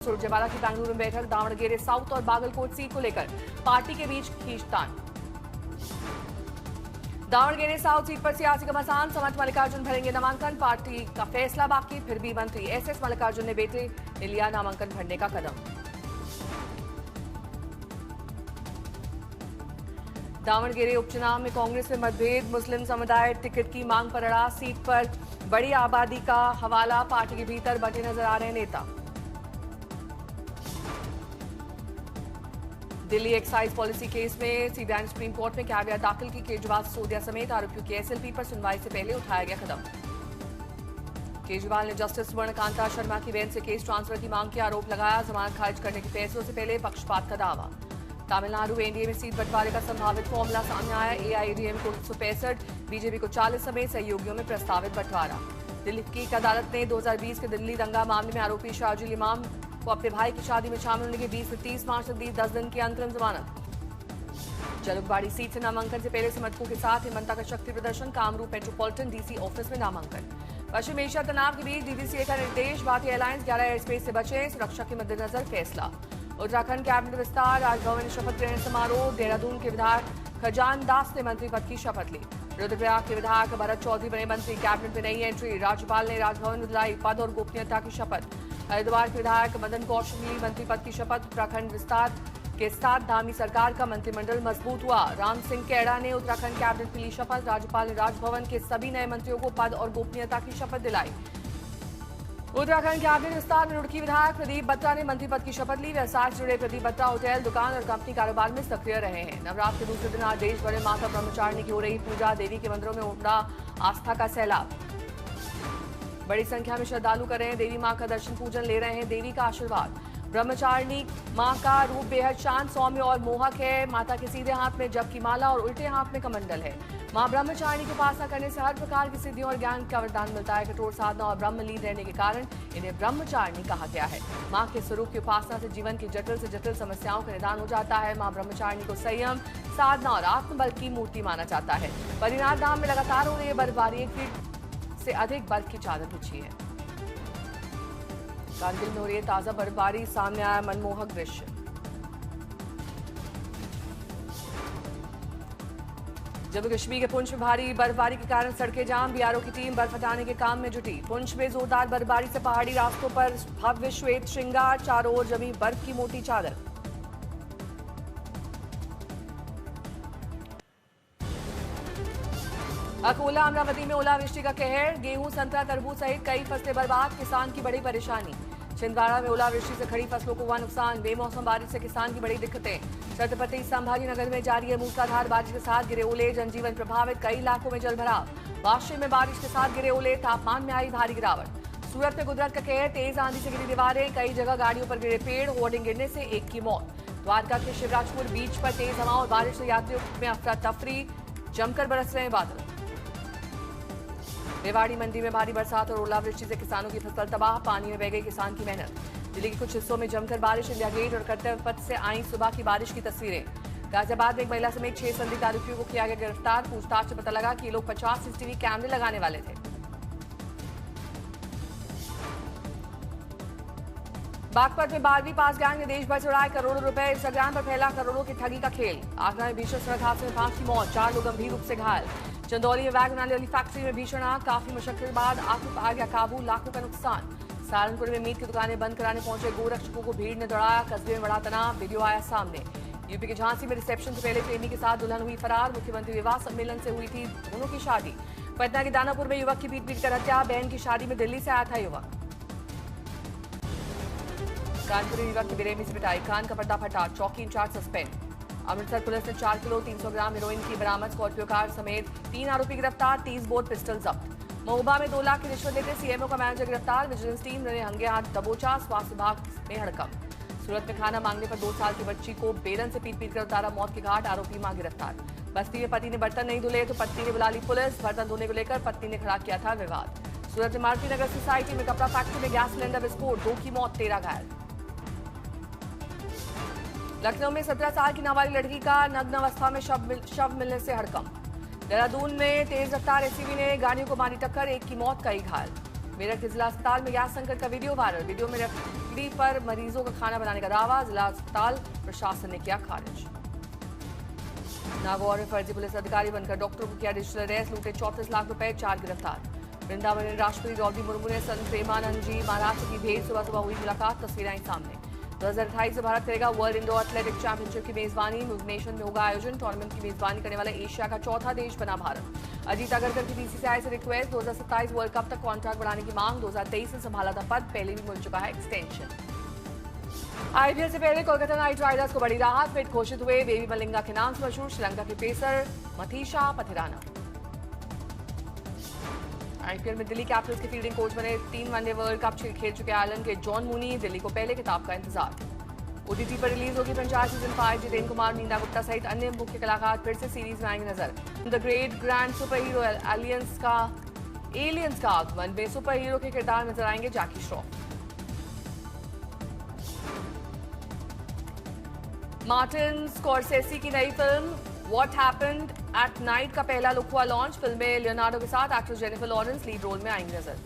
सुरजेवाला की बेंगलुरु में बैठक, दावणगेरे साउथ और बागलकोट सीट को लेकर पार्टी के बीच खींचतान। दावणगेरे साउथ सीट पर सियासी घमासान, समर्थ मल्लिकार्जुन भरेंगे नामांकन, पार्टी का फैसला बाकी, फिर भी मंत्री एसएस मल्लिकार्जुन ने बेटे ने लिया नामांकन भरने का कदम। दावणगेरे उपचुनाव में कांग्रेस में मतभेद, मुस्लिम समुदाय टिकट की मांग पर अड़ा, सीट पर बड़ी आबादी का हवाला, पार्टी के भीतर बंटे नजर आ रहे नेता। दिल्ली एक्साइज पॉलिसी केस में सीबीआई ने सुप्रीम कोर्ट में कैवियट दाखिल की, केजरीवाल सिसोदिया समेत आरोपियों की एसएलपी पर सुनवाई से पहले उठाया गया कदम। केजरीवाल ने जस्टिस स्वर्णकांता शर्मा की बेंच से केस ट्रांसफर की मांग के आरोप लगाया, जमानत खारिज करने के फैसलों से पहले पक्षपात का दावा। तमिलनाडु में एनडीए में सीट बंटवारे का संभावित फॉर्मूला सामने आया, एआईएडीएमके को 165, बीजेपी को 40 समेत सहयोगियों में प्रस्तावित बंटवारा। दिल्ली की एक अदालत ने 2020 के दिल्ली दंगा मामले में आरोपी शाहजुल इमाम को अपने भाई की शादी में शामिल होने के 20 से 30 मार्च तक दी 10 दिन की अंतरिम जमानत। जलुकबाड़ी सीट से नामांकन से पहले समर्थकों के साथ हेमंता का शक्ति प्रदर्शन, कामरूप मेट्रोपॉलिटन डीसी ऑफिस में नामांकन। पश्चिम एशिया तनाव के बीच डीजीसीए का निर्देश, भारतीय एयरलाइंस 11 एयर स्पेस से बचे, सुरक्षा के मद्देनजर फैसला। उत्तराखंड कैबिनेट विस्तार, राजभवन में शपथ ग्रहण समारोह, देहरादून के विधायक खजान दास ने मंत्री पद की शपथ ली। रुद्रप्रयाग के विधायक भरत चौधरी बने मंत्री, कैबिनेट में नई एंट्री, राज्यपाल ने राजभवन में दिलाई पद और गोपनीयता की शपथ। हरिद्वार के विधायक मदन कौशिक ली मंत्री पद की शपथ। उत्तराखंड विस्तार के साथ धामी सरकार का मंत्रिमंडल मजबूत हुआ, राम सिंह खेड़ा ने उत्तराखंड कैबिनेट की ली शपथ। राज्यपाल ने राजभवन के सभी नए मंत्रियों को पद और गोपनीयता की शपथ दिलाई। उत्तराखंड कैबिनेट विस्तार में रुड़की विधायक प्रदीप बत्रा ने मंत्री पद की शपथ ली। व्यवसाय से जुड़े प्रदीप बत्रा होटल, दुकान और कंपनी कारोबार में सक्रिय रहे हैं। नवरात्र के दूसरे दिन आज देश भर में माता ब्रह्मचारिणी की हो रही पूजा, देवी के मंदिरों में उमड़ा आस्था का सैलाब। बड़ी संख्या में श्रद्धालु कर रहे हैं देवी मां का दर्शन, पूजन ले रहे हैं देवी का आशीर्वाद। ब्रह्मचारिणी मां का रूप बेहद शांत, सौम्य और मोहक है। माता के सीधे हाथ में जप की माला और उल्टे हाथ में कमंडल है। मां ब्रह्मचारिणी की उपासना करने से हर प्रकार की सिद्धियों और ज्ञान का वरदान मिलता है। कठोर साधना और ब्रह्मलीन रहने के कारण इन्हें ब्रह्मचारिणी कहा गया है। मां के स्वरूप की उपासना से जीवन की जटिल से जटिल समस्याओं का निदान हो जाता है। मां ब्रह्मचारिणी को संयम, साधना और आत्मबल की मूर्ति माना जाता है। बद्रीनाथ धाम में लगातार हो रही है बर्फबारी, 1 फीट से अधिक बर्फ की चादर बिछी है। कारगिल में हो रही है ताजा बर्फबारी, सामने आया मनमोहक दृश्य। जम्मू कश्मीर के पुंछ में भारी बर्फबारी के कारण सड़कें जाम, बीआरओ की टीम बर्फ हटाने के काम में जुटी। पुंछ में जोरदार बर्फबारी से पहाड़ी रास्तों पर भव्य श्वेत श्रृंगार, चारों ओर जमी बर्फ की मोटी चादर। अकोला अमरावती में ओलावृष्टि का कहर, गेहूं, संतरा, तरबूज सहित कई फसलें बर्बाद, किसान की बड़ी परेशानी। छिंदवाड़ा में ओलावृष्टि से खड़ी फसलों को हुआ नुकसान, बेमौसम बारिश से किसान की बड़ी दिक्कतें। छत्रपति संभाजीनगर में जारी है मूसलाधार बारिश के साथ गिरे ओले, जनजीवन प्रभावित, कई इलाकों में जलभराव। वाशी में बारिश के साथ गिरे ओले, तापमान में आई भारी गिरावट। सूरत में कुदरत का कहर, तेज आंधी से गिरी दीवारें, कई जगह गाड़ियों पर गिरे पेड़, होर्डिंग गिरने से एक की मौत। द्वारका के शिवराजपुर बीच पर तेज हवा और बारिश से यात्रियों में अफरा तफरी, जमकर बरस रहे बादल। रेवाड़ी मंडी में भारी बरसात और ओलावृष्टि से किसानों की फसल तबाह, पानी में बह गई किसान की मेहनत। दिल्ली के कुछ हिस्सों में जमकर बारिश, इंडिया गेट और कर्तव्य पथ से आई सुबह की बारिश की तस्वीरें। गाजियाबाद में एक महिला समेत 6 संदिग्ध आरोपियों को किया गया गिरफ्तार, पूछताछ से पता लगा कि ये लोग 50 सीसीटीवी कैमरे लगाने वाले थे। बागपत में 12वीं पास गैंग ने देश भर से उड़ाए करोड़ों रुपए, इंस्टाग्राम पर फैला करोड़ों की ठगी का खेल। आगरा में भीषण सड़क हादसे में 5 की मौत, 4 लोग गंभीर रूप से घायल। चंदौली में वैगन बनाने वाली फैक्ट्री में भीषण आग, काफी मशक्कत के बाद आग पर आ गया काबू, लाखों का नुकसान। सहारनपुर में मीट की दुकानें बंद कराने पहुंचे गोरक्षकों को भीड़ ने दौड़ाया, कस्बे में बड़ा तनाव, वीडियो आया सामने। यूपी के झांसी में रिसेप्शन से पहले प्रेमी के साथ दुल्हन हुई फरार, मुख्यमंत्री विवाह सम्मेलन से हुई थी दोनों की शादी। पटना के दानापुर में युवक की पीट कर हत्या, बहन की शादी में दिल्ली से आया था युवक। कानपुर युवक की बेरहमी से पिटाई, कान का पर्दा फटा, चौकी इंचार्ज सस्पेंड। अमृतसर पुलिस ने 4 किलो 300 ग्राम हेरोइन की बरामद, स्कॉर्पियो कार समेत 3 आरोपी गिरफ्तार, 30 बोर पिस्टल जब्त। महोबा में 2 लाख की रिश्वत लेते सीएमओ का मैनेजर गिरफ्तार, विजिलेंस टीम ने हंगे हाथ दबोचा, स्वास्थ्य विभाग में हड़कंप। सूरत में खाना मांगने पर 2 साल की बच्ची को बेलन से पीट कर उतारा मौत के घाट, आरोपी मां गिरफ्तार। बस्ती में पति ने बर्तन नहीं धुले तो पत्नी ने बुला ली पुलिस, बर्तन धोने को लेकर पत्नी ने खड़ा किया था विवाद। सूरत में मारुति नगर सोसाइटी में कपड़ा फैक्ट्री में गैस सिलेंडर विस्फोट, 2 की मौत, 13 घायल। लखनऊ में 17 साल की नाबालिग लड़की का नग्न अवस्था में शव मिलने से हड़कंप। देहरादून में तेज रफ्तार एसयूवी ने गाड़ियों को मारी टक्कर, 1 की मौत, कई घायल। मेरठ के जिला अस्पताल में गैस संकट का वीडियो वायरल, वीडियो में बिक्री पर मरीजों का खाना बनाने का दावा, जिला अस्पताल प्रशासन ने किया खारिज। नागौर में फर्जी पुलिस अधिकारी बनकर डॉक्टरों को किया डिजिटल अरेस्ट, लूटे 34 लाख रुपए, 4 गिरफ्तार। वृंदावन में राष्ट्रपति द्रौपदी मुर्मू ने संत प्रेमानंद जी महाराज की भेंट, सुबह सुबह हुई मुलाकात, तस्वीरें आई सामने। 2028 में भारत करेगा वर्ल्ड इंडोर एथलेटिक चैंपियनशिप की मेजबानी, भुवनेश्वर में होगा आयोजन। टूर्नामेंट की मेजबानी करने वाला एशिया का चौथा देश बना भारत। अजीत अगरकर की बीसीसीआई से रिक्वेस्ट, 2027 वर्ल्ड कप तक कॉन्ट्रैक्ट बढ़ाने की मांग। 2023 से संभाला था पद, पहले भी मिल चुका है एक्सटेंशन। आईपीएल से पहले कोलकाता नाइट राइडर्स को बड़ी राहत, फिट घोषित हुए बेबी मलिंगा के नाम से मशहूर श्रीलंका के पेसर मथीशा पथिराना। आईपीएल में दिल्ली कैपिटल्स के फील्डिंग कोच बने 3 वनडे वर्ल्ड कप खेल चुके आयरलैंड के जॉन मूनी, दिल्ली को पहले खिताब का इंतजार। ओटीटी पर रिलीज होगी पंचायत सीजन 5, जितेंद्र कुमार, नींदा गुप्ता सहित अन्य मुख्य कलाकार फिर से सीरीज में आएंगे नजर। The great grand super hero aliens का आगमन में सुपर हीरो के किरदार नजर आएंगे जैकी श्रॉफ। मार्टिन स्कॉर्सेसी की नई film what happened at night का पहला लुक हुआ लॉन्च। फिल्म में लियोनार्डो के साथ actress Jennifer Lawrence lead role में आएंगी नजर।